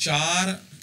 4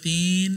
3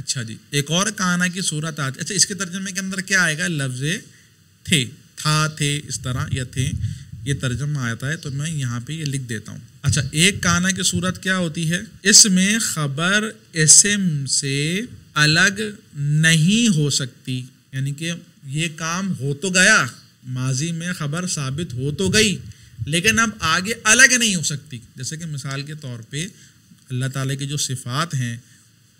اچھا جی، ایک اور کانا کی صورت آتی ہے. اچھا، اس کے ترجمے کے اندر کیا آئے گا؟ لفظ تھے، تھا، تھے، اس طرح یا تھے، یہ ترجمہ آتا ہے. تو میں یہاں پہ یہ لکھ دیتا ہوں. اچھا، ایک کانا کی صورت کیا ہوتی ہے؟ اس میں خبر اسم سے الگ نہیں ہو سکتی، یعنی کہ یہ کام ہو تو گیا، ماضی میں خبر ثابت ہو تو گئی، لیکن اب آگے الگ نہیں ہو سکتی. جیسے کہ مثال کے طور پہ اللہ تعالیٰ کی جو صفات ہیں،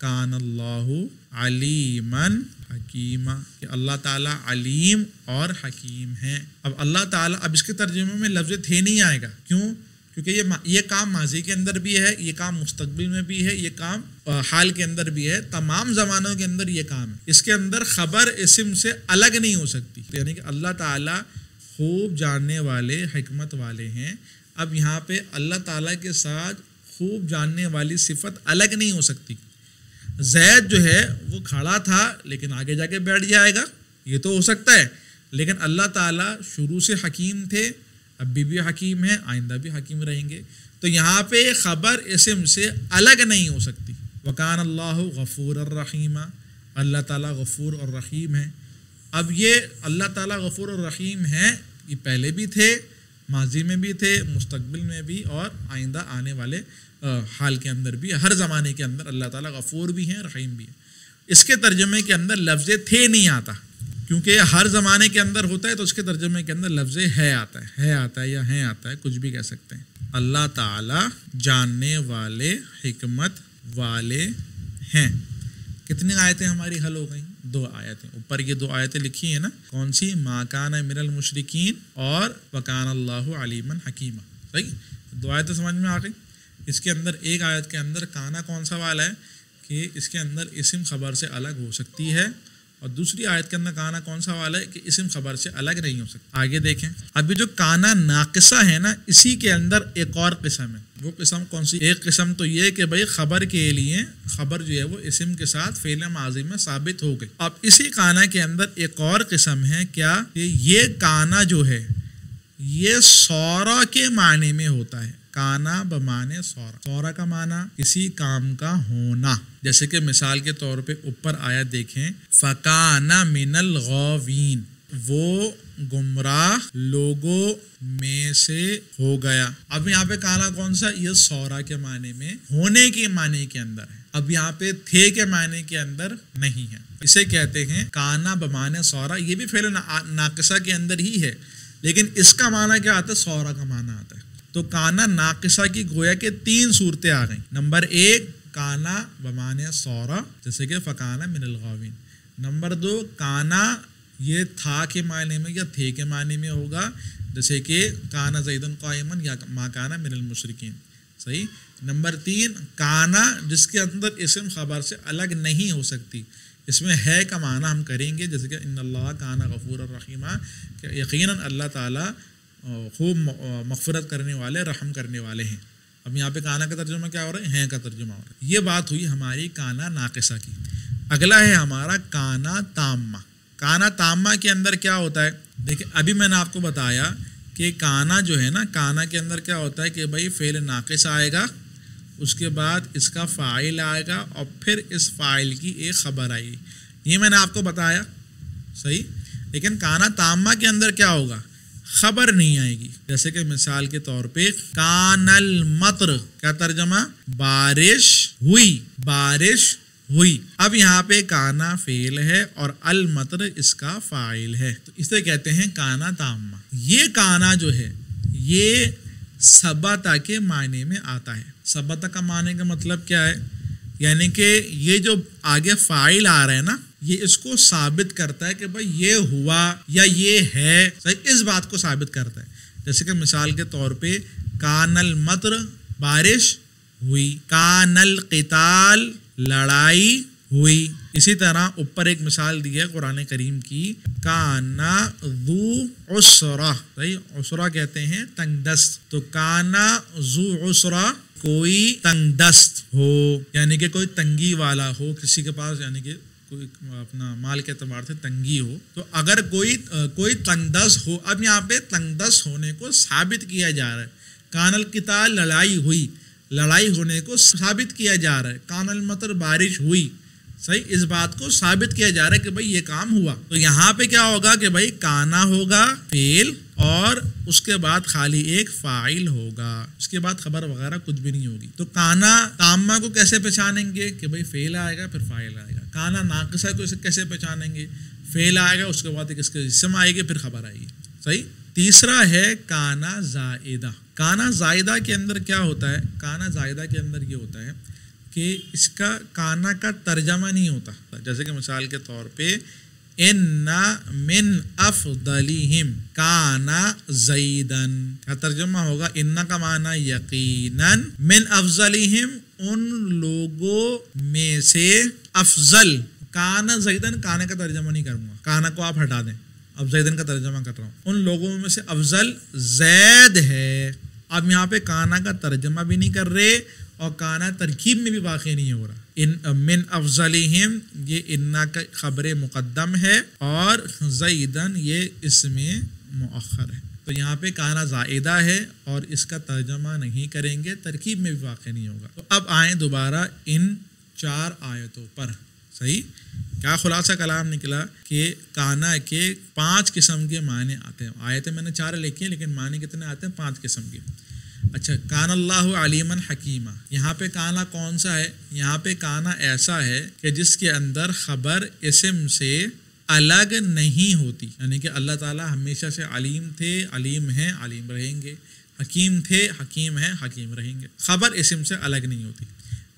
کان اللہ علیمًا حکیمہ، کہ اللہ تعالیٰ علیم اور حکیم ہیں. اب اللہ تعالیٰ، اب اس کے ترجمے میں لفظ تھے نہیں آئے گا. کیوں؟ کیونکہ یہ کام ماضی کے اندر بھی ہے، یہ کام مستقبل میں بھی ہے، یہ کام حال کے اندر بھی ہے، تمام زمانوں کے اندر یہ کام ہے. اس کے اندر خبر اسم سے الگ نہیں ہو سکتی، یعنی کہ اللہ تعالیٰ خوب جاننے والے، حکمت والے ہیں. اب یہاں پہ اللہ تعالیٰ کے ساتھ خوب جاننے والی صفت الگ نہیں ہو سکتی. زید جو ہے وہ کھڑا تھا لیکن آگے جا کے بیٹھ جائے گا، یہ تو ہو سکتا ہے، لیکن اللہ تعالیٰ شروع سے حکیم تھے، اب بھی حکیم ہیں، آئندہ بھی حکیم رہیں گے. تو یہاں پہ خبر اسم سے الگ نہیں ہو سکتی. وکان اللہ غفور الرحیم، اللہ تعالیٰ غفور اور رحیم ہے. اب یہ اللہ تعالیٰ غفور اور رحیم ہیں، یہ پہلے بھی تھے، ماضی میں بھی تھے، مستقبل میں بھی، اور آئندہ آنے والے حال کے اندر بھی، ہر زمانے کے اندر اللہ تعالیٰ غفور بھی ہیں، رحیم بھی ہیں. اس کے ترجمے کے اندر لفظ تھے نہیں آتا، کیونکہ ہر زمانے کے اندر ہوتا ہے، تو اس کے ترجمے کے اندر لفظ ہے آتا ہے یا ہیں آتا ہے، کچھ بھی کہہ سکتے ہیں. اللہ تعالیٰ جاننے والے، حکمت والے ہیں. کتنی آیتیں ہماری حل ہو گئیں؟ 2 آیتیں. اوپر یہ 2 آیتیں لکھی ہیں نا، کون سی؟ ما کان من المشرکین اور وکان اللہ علیما حکیما. صحیح، 2 آیتیں سمجھ میں آ گئی. اس کے اندر ایک آیت کے اندر کانا کون سا والا ہے کہ اس کے اندر اسم خبر سے الگ ہو سکتی ہے، اور دوسری آیت کے اندر کانا کون سا والا ہے کہ اسم خبر سے الگ نہیں ہو سکتا. آگے دیکھیں، ابھی جو کانا ناقصہ ہے نا، اسی کے اندر ایک اور قسم ہے. وہ قسم کون سی؟ ایک قسم تو یہ کہ بھائی خبر کے لیے خبر جو ہے وہ اسم کے ساتھ فعل ماضی میں ثابت ہو گئی. اب اسی کانا کے اندر ایک اور قسم ہے، کیا کہ یہ کانا جو ہے یہ سورا کے معنی میں ہوتا ہے. کانا بمانے سورا، سورا کا معنی کسی کام کا ہونا. جیسے کہ مثال کے طور پہ اوپر آیت دیکھیں، فَكَانَ مِنَ الْغَاوِينَ، وہ گمراہ لوگوں میں سے ہو گیا. اب یہاں پہ کانا کون سا؟ یہ سورا کے معنی میں، ہونے کے معنی کے اندر ہے. اب یہاں پہ تھے کے معنی کے اندر نہیں ہے. اسے کہتے ہیں کانا بمانے سورا. یہ بھی فعل ناقصہ کے اندر ہی ہے، لیکن اس کا معنی کیا آتا ہے؟ سورا کا معنی آتا ہے. تو کانا ناقصہ کی گویا کے 3 صورتیں آ گئیں. نمبر 1 کانا بمانے سورا، جیسے کہ فکانا من الغاوین. نمبر 2 کانا یہ تھا کے معنی میں یا تھے کے معنی میں ہوگا، جیسے کہ کانا زیدن قائمن یا ما کانا من المشرکین. صحیح. نمبر 3 کانا جس کے اندر اسم خبر سے الگ نہیں ہو سکتی، اس میں ہے کا معنی ہم کریں گے، جیسے کہ ان اللہ کانا غفور الرحیم، کہ یقیناً اللہ تعالیٰ خوب مغفرت کرنے والے، رحم کرنے والے ہیں. اب یہاں پہ کانا کا ترجمہ کیا ہو رہا ہے؟ ہیں کا ترجمہ ہو رہا ہے. یہ بات ہوئی ہماری کانا ناقصہ کی. اگلا ہے ہمارا کانا تامہ. کانا تامہ کے اندر کیا ہوتا ہے؟ دیکھیں، ابھی میں نے آپ کو بتایا کہ کانا جو ہے نا، کانا کے اندر کیا ہوتا ہے کہ بھائی فعل ناقص آئے گا، اس کے بعد اس کا فاعل آئے گا، اور پھر اس فاعل کی ایک خبر آئے گی. یہ میں نے آپ کو بتایا. صحیح. لیکن کانا تامہ کے اندر کیا ہوگا؟ خبر نہیں آئے گی. جیسے کہ مثال کے طور پہ کان المطر، کیا ترجمہ؟ بارش ہوئی، بارش ہوئی. اب یہاں پہ کانا فعل ہے اور المطر اس کا فاعل ہے، تو اسے کہتے ہیں کانا تامہ. یہ کانا جو ہے یہ ثبتا کے معنی میں آتا ہے. ثبتا کا معنی کا مطلب کیا ہے؟ یعنی کہ یہ جو آگے فاعل آ رہا ہے نا، یہ اس کو ثابت کرتا ہے کہ بھائی یہ ہوا یا یہ ہے. صحیح، اس بات کو ثابت کرتا ہے. جیسے کہ مثال کے طور پہ کان المطر، بارش ہوئی. کان القتال، لڑائی ہوئی. اسی طرح اوپر ایک مثال دی ہے قرآن کریم کی، کانا ذو عسرہ. صحیح، عسرہ کہتے ہیں تنگ دست. تو کانا ذو عسرہ، کوئی تنگ دست ہو، یعنی کہ کوئی تنگی والا ہو، کسی کے پاس یعنی کہ کوئی اپنا مال کے اعتبار سے تنگی ہو. تو اگر کوئی تنگ دست ہو، اب یہاں پہ تنگ دست ہونے کو ثابت کیا جا رہا ہے. کان القتال، لڑائی ہوئی، لڑائی ہونے کو ثابت کیا جا رہا ہے. کان المطر، بارش ہوئی. صحیح، اس بات کو ثابت کیا جا رہا ہے کہ بھائی یہ کام ہوا. تو یہاں پہ کیا ہوگا کہ بھائی کانا ہوگا فعل اور اس کے بعد خالی ایک فاعل ہوگا، اس کے بعد خبر وغیرہ کچھ بھی نہیں ہوگی. تو کانا تامہ کو کیسے پہچانیں گے کہ بھائی فعل آئے گا پھر فاعل آئے گا. کانا ناقصہ کو کیسے پہچانیں گے؟ فعل آئے گا اس کے بعد اس کے اسم آئے گی پھر خبر آئے گی. صحیح. تیسرا ہے کانا زائدہ. کانا زائدہ کے اندر کیا ہوتا ہے؟ کانا زائدہ کے اندر یہ ہوتا ہے کہ اس کا کانا کا ترجمہ نہیں ہوتا. جیسے کہ مثال کے طور پہ ان من افضلہم کانا زیدن کا ترجمہ ہوگا ان کا معنی یقیناً، من افضلہم ان لوگوں میں سے، افضل کانا زیدن کانا کا ترجمہ نہیں کروں گا، کانا کو آپ ہٹا دیں، اب زیدن کا ترجمہ کر رہا ہوں. ان لوگوں میں سے افضل زید ہے. اب یہاں پہ کانا کا ترجمہ بھی نہیں کر رہے اور کانا ترکیب میں بھی واقع نہیں ہو رہا. ان من افضلہم یہ انا کا خبر مقدم ہے اور زیدن یہ اسم مؤخر ہے. تو یہاں پہ کانا زائدہ ہے اور اس کا ترجمہ نہیں کریں گے، ترکیب میں بھی واقع نہیں ہوگا. تو اب آئیں دوبارہ ان 4 آیتوں پر. صحیح. کیا خلاصہ کلام نکلا کہ کانا کے 5 قسم کے معنی آتے ہیں. آیتیں میں نے 4 لکھی ہیں لیکن معنی کتنے آتے ہیں؟ 5 قسم کے. اچھا، کان اللہ علیما حکیما. یہاں پہ کانا کون سا ہے؟ یہاں پہ کانا ایسا ہے کہ جس کے اندر خبر اسم سے الگ نہیں ہوتی، یعنی کہ اللہ تعالیٰ ہمیشہ سے علیم تھے، علیم ہیں، علیم رہیں گے، حکیم تھے، حکیم ہیں، حکیم رہیں گے. خبر اسم سے الگ نہیں ہوتی.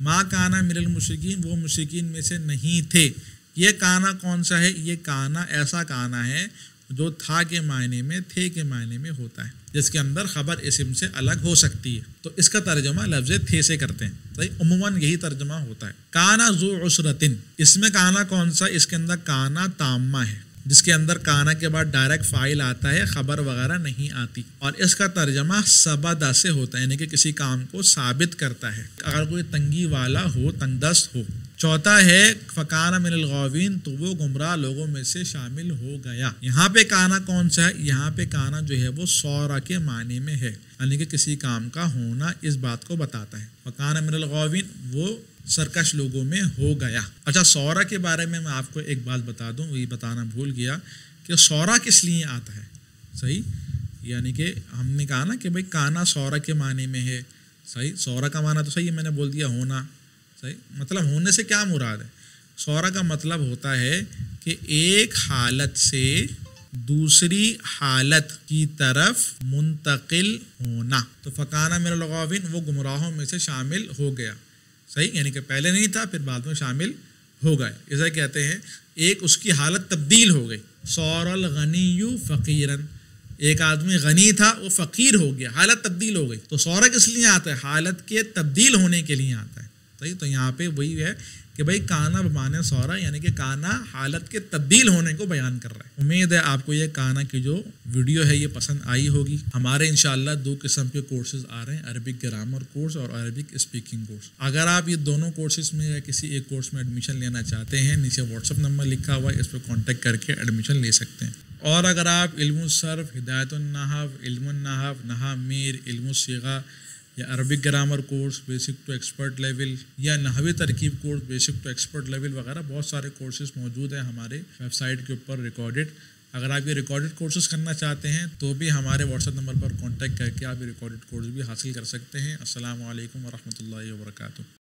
ما کانا من المشرکین وہ مشرکین میں سے نہیں تھے. یہ کانا کون سا ہے؟ یہ کانا ایسا کانا ہے جو تھا کے معنی میں، تھے کے معنی میں ہوتا ہے، جس کے اندر خبر اسم سے الگ ہو سکتی ہے. تو اس کا ترجمہ لفظ تھے سے کرتے ہیں. صحیح. عموماً یہی ترجمہ ہوتا ہے. کانا ذو عسرتن، اس میں کانا کون سا؟ اس کے اندر کانا تامہ ہے جس کے اندر کانا کے بعد ڈائریکٹ فاعل آتا ہے، خبر وغیرہ نہیں آتی، اور اس کا ترجمہ سبدا سے ہوتا ہے، یعنی کہ کسی کام کو ثابت کرتا ہے. اگر کوئی تنگی والا ہو، تنگ دست ہو. چوتھا ہے فکان من الغاوین، تو وہ گمراہ لوگوں میں سے شامل ہو گیا. یہاں پہ کانا کون سا ہے؟ یہاں پہ کانا جو ہے وہ سورا کے معنی میں ہے، یعنی کہ کسی کام کا ہونا اس بات کو بتاتا ہے. فکان من الغاوین وہ سرکش لوگوں میں ہو گیا. اچھا، سورا کے بارے میں آپ کو ایک بات بتا دوں، وہی بتانا بھول گیا کہ سورا کس لیے آتا ہے. صحیح. یعنی کہ ہم نے کہا نا کہ بھائی کانا سورا کے معنی میں ہے. صحیح. سورا کا معنی تو صحیح میں نے بول دیا، ہونا. صحیح. مطلب ہونے سے کیا مراد ہے؟ سورا کا مطلب ہوتا ہے کہ ایک حالت سے دوسری حالت کی طرف منتقل ہونا. تو فکانہ من الغاوین وہ گمراہوں میں سے شامل ہو گیا. صحیح. یعنی کہ پہلے نہیں تھا پھر بعد میں شامل ہو گئے. اسے کہتے ہیں ایک اس کی حالت تبدیل ہو گئی. صار الغنی فقیرا، ایک آدمی غنی تھا وہ فقیر ہو گیا، حالت تبدیل ہو گئی. تو سورا کس لیے آتا ہے؟ حالت کے تبدیل ہونے کے لیے آتا ہے. صحیح. تو یہاں پہ وہی ہے کہ بھائی کانا بمانے سورا، یعنی کہ کانا حالت کے تبدیل ہونے کو بیان کر رہا ہے. امید ہے آپ کو یہ کانا کی جو ویڈیو ہے یہ پسند آئی ہوگی. ہمارے انشاءاللہ 2 قسم کے کورسز آ رہے ہیں، عربک گرامر کورس اور عربک اسپیکنگ کورس. اگر آپ یہ دونوں کورسز میں یا کسی ایک کورس میں ایڈمیشن لینا چاہتے ہیں، نیچے واٹس ایپ نمبر لکھا ہوا ہے، اس پہ کانٹیکٹ کر کے ایڈمیشن لے سکتے ہیں. اور اگر آپ علم الصرف، ہدایت النحو، علم النحو، نحو میر، علم الصیغہ یا Arabic grammar course basic to expert level یا نحوی ترکیب course basic to expert level وغیرہ بہت سارے کورسز موجود ہیں ہمارے ویب سائٹ کے اوپر ریکارڈڈ. اگر آپ یہ ریکارڈڈ کورسز کرنا چاہتے ہیں تو بھی ہمارے واٹس ایپ نمبر پر کانٹیکٹ کر کے آپ یہ ریکارڈڈ کورس بھی حاصل کر سکتے ہیں. السلام علیکم ورحمۃ اللہ وبرکاتہ.